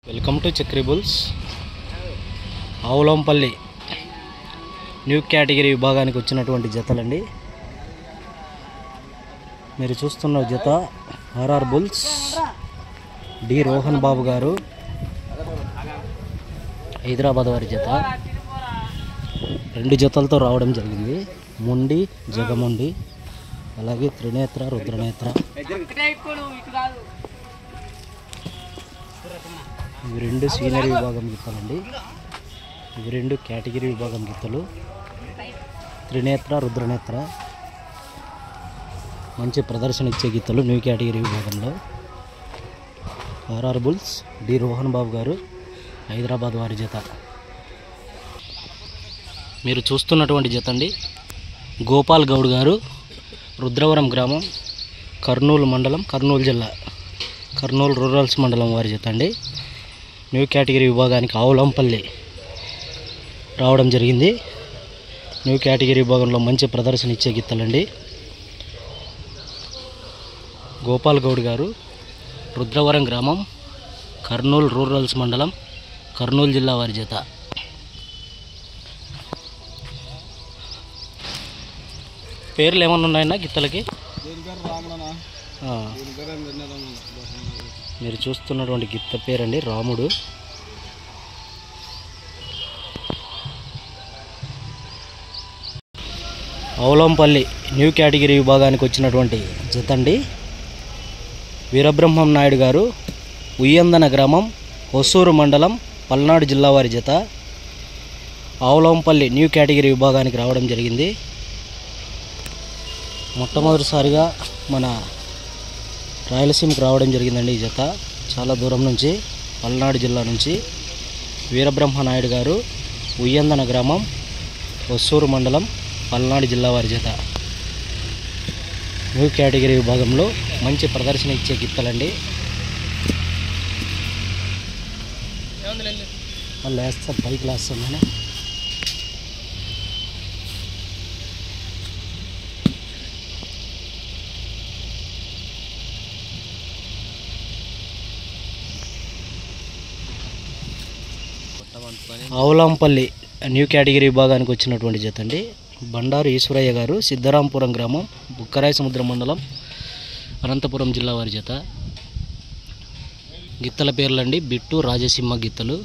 Welcome to Chakri bulls. Avulampalli new category విభాగానికి వచ్చినటువంటి జతలండి. మీరు చూస్తున్న జత RR bulls D Rohan Babu గారు హైదరాబాద్ వారి జత. 2 జతలతో రావడం జరిగింది. మొండి జగమొండి, అలాగే త్రినేత్ర రుద్రనేత్ర. ఇవి 2 సీనియర్ విభాగం గిత్తలండి. ఇవి 2 కేటగిరీ విభాగం గిత్తలు. త్రినేత్ర రుద్రనేత్ర మంచి ప్రదర్శన ఇచ్చే గిత్తలు న్యూ కేటగిరీ విభాగంలో. RR bulls D Rohan Babu గారు హైదరాబాద్ వారి జత. మీరు చూస్తున్నటువంటి జత అండి గోపాల్ గౌడ్ గారు రుద్రవరం గ్రామం, కర్నూలు మండలం, కర్నూలు జిల్లా, కర్నూలు రూరల్స్ మండలం వారి జత అండి. న్యూ కేటగిరీ విభాగానికి ఆవులంపల్లి రావడం జరిగింది. న్యూ కేటగిరీ విభాగంలో మంచి ప్రదర్శన ఇచ్చే గిత్తలండి. గోపాల్ గౌడ్ గారు రుద్రవరం గ్రామం, కర్నూలు రూరల్స్ మండలం, కర్నూలు జిల్లా వారి జత. పేర్లు ఏమన్నా ఉన్నాయన్నా గిత్తలకి? మీరు చూస్తున్నటువంటి గిత్త పేరండి రాముడు. ఆవులంపల్లి న్యూ కేటగిరీ విభాగానికి వచ్చినటువంటి జత అండి వీరబ్రహ్మం నాయుడు గారు ఉయ్యందన గ్రామం, హొసూరు మండలం, పల్నాడు జిల్లా వారి జత. ఆవులంపల్లి న్యూ కేటగిరీ విభాగానికి రావడం జరిగింది. మొట్టమొదటిసారిగా మన రాయలసీమకు రావడం జరిగిందండి ఈ జత. చాలా దూరం నుంచి, పల్నాడు జిల్లా నుంచి. వీరబ్రహ్మ నాయుడు గారు ఉయ్యందన గ్రామం, హొసూరు మండలం, పల్నాడు జిల్లా వారి జత. న్యూ కేటగిరీ విభాగంలో మంచి ప్రదర్శన ఇచ్చే గిత్తలండి. వాళ్ళు వేస్తారు, బైక్ వేస్తుందని. ఆవులంపల్లి న్యూ కేటగిరీ విభాగానికి వచ్చినటువంటి జత అండి బండారు ఈశ్వరయ్య గారు సిద్ధరాంపురం గ్రామం, బుక్కరాయ సముద్రం మండలం, అనంతపురం జిల్లా వారి జత. గిత్తల పేర్లండి బిట్టు, రాజసింహ గిత్తలు.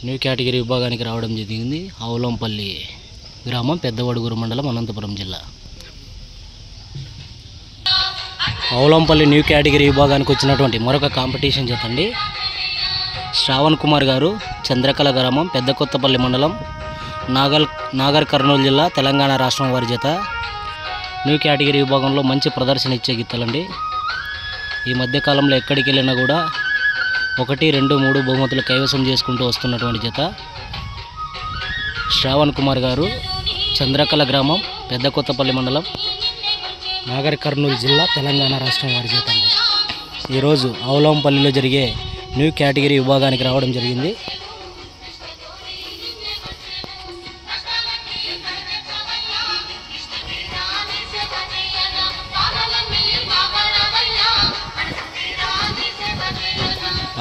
న్యూ కేటగిరీ విభాగానికి రావడం జరిగింది. ఆవులంపల్లి గ్రామం, పెద్దవడుగురు మండలం, అనంతపురం జిల్లా. ఆవులంపల్లి న్యూ కేటగిరీ విభాగానికి వచ్చినటువంటి మరొక కాంపిటీషన్ జత అండి శ్రావణ్ కుమార్ గారు చంద్రకళ గ్రామం, పెద్ద కొత్తపల్లి మండలం, నాగర్ కర్నూలు జిల్లా, తెలంగాణ రాష్ట్రం వారి జత. న్యూ కేటగిరీ విభాగంలో మంచి ప్రదర్శన ఇచ్చే గిత్తలండి. ఈ మధ్యకాలంలో ఎక్కడికి వెళ్ళినా కూడా 1, 2, 3 బహుమతులు కైవసం చేసుకుంటూ వస్తున్నటువంటి జత. శ్రావణ్ కుమార్ గారు చంద్రకళ గ్రామం, పెద్ద కొత్తపల్లి మండలం, నాగర్ కర్నూలు జిల్లా, తెలంగాణ రాష్ట్రం వారి జత అండి. ఈరోజు ఆవులంపల్లిలో జరిగే న్యూ కేటగిరీ విభాగానికి రావడం జరిగింది.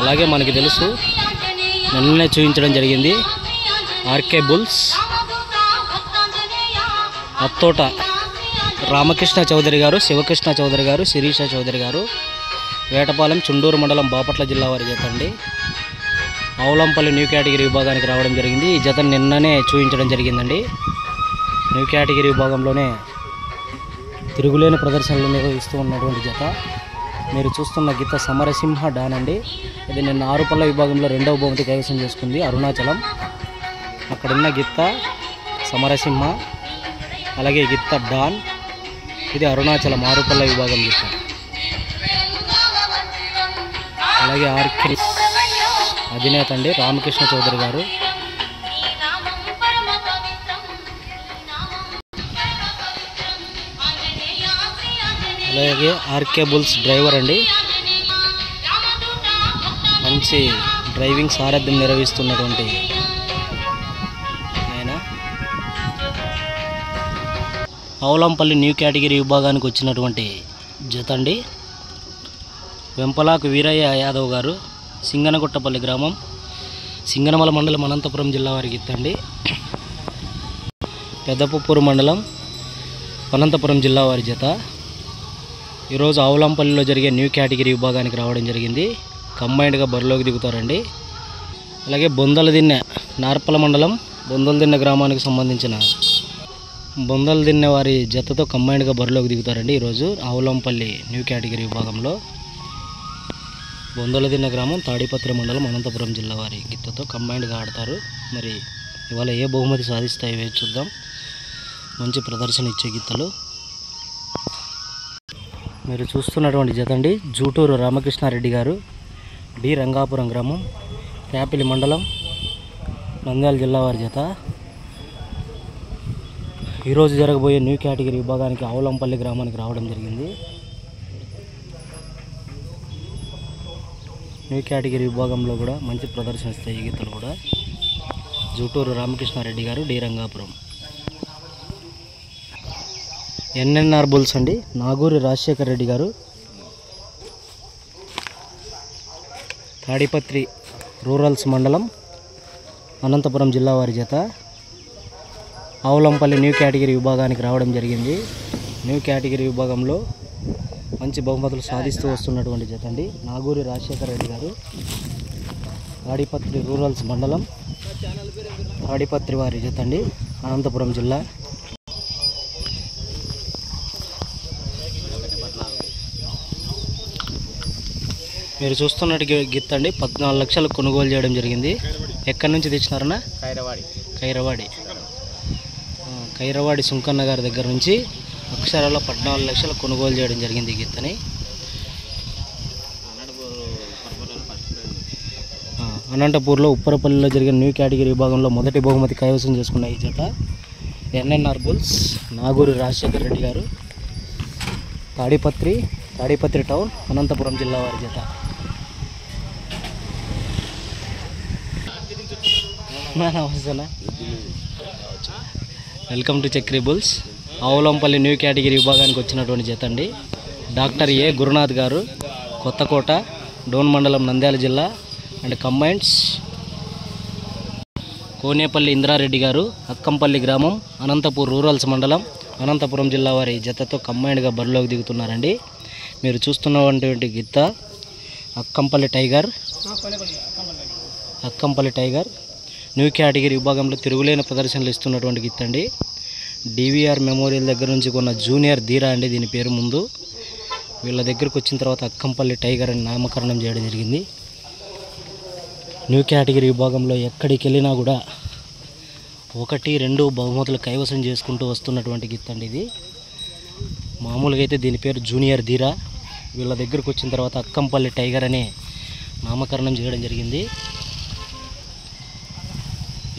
అలాగే మనకి తెలుసు, నిన్ననే చూపించడం జరిగింది ఆర్కే బుల్స్ అత్తోట రామకృష్ణ చౌదరి గారు, శివకృష్ణ చౌదరి గారు, శిరీష చౌదరి గారు, వేటపాలెం, చుండూరు మండలం, బాపట్ల జిల్లా వారి జత అండి. ఆవులంపల్లి న్యూ కేటగిరీ విభాగానికి రావడం జరిగింది. ఈ జతను నిన్ననే చూపించడం జరిగిందండి. న్యూ కేటగిరీ విభాగంలోనే తిరుగులేని ప్రదర్శనలు నిర్వహిస్తూ ఉన్నటువంటి జత. మీరు చూస్తున్న గిత్త సమరసింహ డాన్ అండి. ఇది నిన్న 6 పళ్ళ విభాగంలో 2వ బహుమతి కైవసం చేసుకుంది, అరుణాచలం. అక్కడున్న గిత్త సమరసింహ, అలాగే గిత్త డాన్. ఇది అరుణాచలం 6 పళ్ళ విభాగం గిత్త. అలాగే ఆర్కే అధినేత అండి రామకృష్ణ చౌదరి గారు. అలాగే ఆర్కే బుల్స్ డ్రైవర్ అండి, మంచి డ్రైవింగ్ సారథ్యం నిర్వహిస్తున్నటువంటి ఆయన. ఆవులంపల్లి న్యూ కేటగిరీ విభాగానికి వచ్చినటువంటి జత అండి వెంపలాకు వీరయ్య యాదవ్ గారు సింగనగుట్టపల్లి గ్రామం, సింగనమల మండలం, అనంతపురం జిల్లా వారి గిత్త అండి. పెద్దపుప్పూరు మండలం, అనంతపురం జిల్లా వారి జత. ఈరోజు ఆవులంపల్లిలో జరిగే న్యూ కేటగిరీ విభాగానికి రావడం జరిగింది. కంబైన్డ్గా బరిలోకి దిగుతారండి. అలాగే బొందలదిన్నె, నార్పల మండలం బొందలదిన్నె గ్రామానికి సంబంధించిన బొందలదిన్నె వారి జతతో కంబైన్డ్గా బరిలోకి దిగుతారండి. ఈరోజు ఆవులంపల్లి న్యూ కేటగిరీ విభాగంలో బొందలదిన్నె గ్రామం, తాడిపత్రి మండలం, అనంతపురం జిల్లా వారి గిత్తతో కంబైన్డ్గా ఆడతారు. మరి ఇవాళ ఏ బహుమతి సాధిస్తాయి వేచి చూద్దాం. మంచి ప్రదర్శన ఇచ్చే గిత్తలు. మీరు చూస్తున్నటువంటి జత అండి, జూటూరు రామకృష్ణారెడ్డి గారు, డి రంగాపురం గ్రామం, ప్యాపిలి మండలం, నంద్యాల జిల్లా వారి జత. ఈరోజు జరగబోయే న్యూ కేటగిరీ విభాగానికి ఆవులంపల్లి గ్రామానికి రావడం జరిగింది. న్యూ కేటగిరీ విభాగంలో కూడా మంచి ప్రదర్శన ఇస్తాయి ఈ గీతలు కూడా. జూటూరు రామకృష్ణారెడ్డి గారు, డి రంగాపురం. ఎన్ఎన్ఆర్ బుల్స్ అండి, నాగూరి రాజశేఖర్ రెడ్డి గారు, తాడిపత్రి రూరల్స్ మండలం, అనంతపురం జిల్లా వారి జత. ఆవులంపల్లి న్యూ కేటగిరీ విభాగానికి రావడం జరిగింది. న్యూ కేటగిరీ విభాగంలో మంచి బహుమతులు సాధిస్తూ వస్తున్నటువంటి జత అండి, నాగూరి రాజశేఖర్ రెడ్డి గారు, తాడిపత్రి రూరల్స్ మండలం, తాడిపత్రి వారి జత అండి, అనంతపురం జిల్లా. మీరు చూస్తున్నట్టు గిత్త అండి, 14 లక్షలు కొనుగోలు చేయడం జరిగింది. ఎక్కడి నుంచి తెచ్చినారన్నా? ఖైరవాడి సుంకన్న గారి దగ్గర నుంచి అక్షరాల్లో 14 లక్షలు కొనుగోలు చేయడం జరిగింది ఈ గిత్తని. అనంతపూర్లో ఉప్పరపల్లిలో జరిగిన న్యూ కేటగిరీ విభాగంలో మొదటి బహుమతి కైవసం చేసుకున్న ఈ జత ఎన్ఎన్ఆర్ బుల్స్, నాగూరి రాజశేఖర్ రెడ్డి గారు, తాడిపత్రి టౌన్, అనంతపురం జిల్లా వారి జత. నమస్తేనా, welcome to Chakri bulls. Avulampalli new category విభాగానికి వచ్చినటువంటి జత అండి, డాక్టర్ ఏ గురునాథ్ గారు, కొత్తకోట, డోన్ మండలం, నంద్యాల జిల్లా అండ్ కంబైండ్స్. కోనేపల్లి ఇంద్రారెడ్డి గారు, అక్కంపల్లి గ్రామం, అనంతపూర్ రూరల్స్ మండలం, అనంతపురం జిల్లా వారి జతతో కంబైన్డ్గా బరిలోకి దిగుతున్నారండి. మీరు చూస్తున్నటువంటి గిత్త అక్కంపల్లి టైగర్ న్యూ కేటగిరీ విభాగంలో తిరుగులేని ప్రదర్శనలు ఇస్తున్నటువంటి గిత్త అండి. డివిఆర్ మెమోరియల్ దగ్గర నుంచి కొన్న జూనియర్ ధీరా అండి దీని పేరు. ముందు వీళ్ళ దగ్గరకు వచ్చిన తర్వాత అక్కంపల్లి టైగర్ అని నామకరణం చేయడం జరిగింది. న్యూ కేటగిరీ విభాగంలో ఎక్కడికి వెళ్ళినా కూడా 1-2 బహుమతులు కైవసం చేసుకుంటూ వస్తున్నటువంటి గిత్త అండి ఇది. మామూలుగా అయితే దీని పేరు జూనియర్ ధీరా. వీళ్ళ దగ్గరకు వచ్చిన తర్వాత అక్కంపల్లి టైగర్ అనే నామకరణం చేయడం జరిగింది.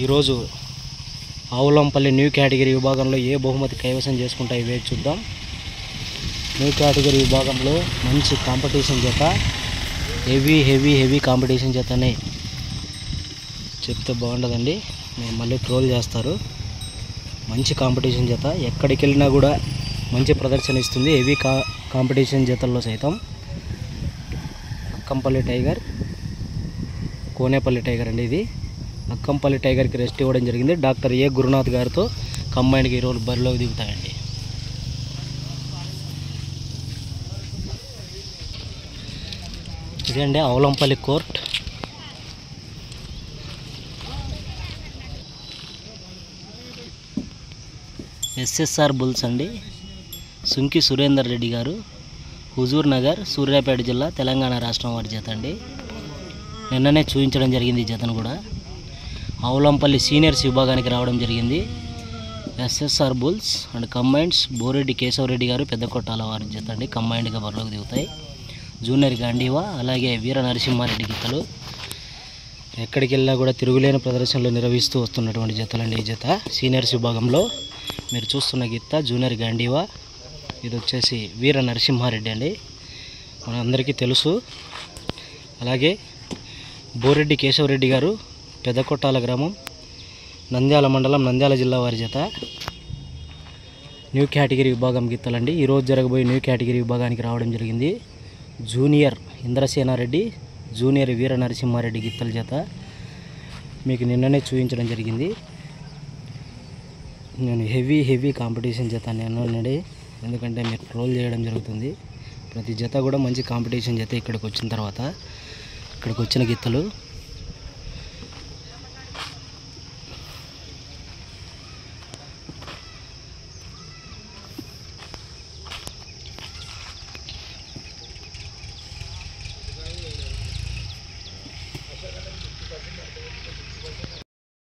ఈరోజు ఆవులంపల్లి న్యూ కేటగిరీ విభాగంలో ఏ బహుమతి కైవసం చేసుకుంటాయి వేచి చూద్దాం. న్యూ కేటగిరీ విభాగంలో మంచి కాంపిటీషన్ జత, హెవీ కాంపిటీషన్ జతనే చెప్తే బాగుండదండి, మీరు మళ్ళీ ట్రోల్ చేస్తారు. మంచి కాంపిటీషన్ జత, ఎక్కడికి వెళ్ళినా కూడా మంచి ప్రదర్శన ఇస్తుంది. హెవీ కాంపిటీషన్ జతల్లో సైతం. అక్కంపల్లి టైగర్, కోనేపల్లి టైగర్ అండి ఇది. అక్కంపల్లి టైగర్కి రెస్ట్ ఇవ్వడం జరిగింది. డాక్టర్ ఏ గురునాథ్ గారితో కంబైన్డ్గా ఈరోజు బరిలోకి దిగుతాయండి. ఇదే అండి ఆవులంపల్లి కోర్ట్. ఎస్ఎస్ఆర్ బుల్స్ అండి, సుంకి సురేందర్ రెడ్డి గారు, హుజూర్ నగర్, సూర్యాపేట జిల్లా, తెలంగాణ రాష్ట్రం వారి జత అండి. నిన్ననే చూపించడం జరిగింది ఈ జతను కూడా. ఆవులంపల్లి సీనియర్స్ విభాగానికి రావడం జరిగింది. SSR bulls and combines, Boreddy Keshavareddy గారు, పెద్దకొట్టాల వారి జత అండి, కంబైండ్గా బరిలోకి దిగుతాయి. జూనియర్ గాంధీవా, అలాగే వీర నరసింహారెడ్డి గిత్తలు ఎక్కడికి వెళ్ళినా కూడా తిరుగులేని ప్రదర్శనలు నిర్వహిస్తూ వస్తున్నటువంటి జతలండి ఈ జత. సీనియర్స్ విభాగంలో మీరు చూస్తున్న గిత్త జూనియర్ గాంధీవా, ఇది వచ్చేసి వీర నరసింహారెడ్డి అండి, మనందరికీ తెలుసు. అలాగే బోరెడ్డి కేశవరెడ్డి గారు, పెద్దకొట్టాల గ్రామం, నంద్యాల మండలం, నంద్యాల జిల్లా వారి జత. న్యూ కేటగిరీ విభాగం గిత్తలండి. ఈరోజు జరగబోయే న్యూ కేటగిరీ విభాగానికి రావడం జరిగింది. జూనియర్ ఇంద్రసేనారెడ్డి, జూనియర్ వీర నరసింహారెడ్డి గిత్తల జత మీకు నిన్ననే చూపించడం జరిగింది. నేను హెవీ కాంపిటీషన్ జత నిన్ననే, ఎందుకంటే మీరు ట్రోల్ చేయడం జరుగుతుంది. ప్రతి జత కూడా మంచి కాంపిటీషన్ జత ఇక్కడికి వచ్చిన తర్వాత, ఇక్కడికి వచ్చిన గిత్తలు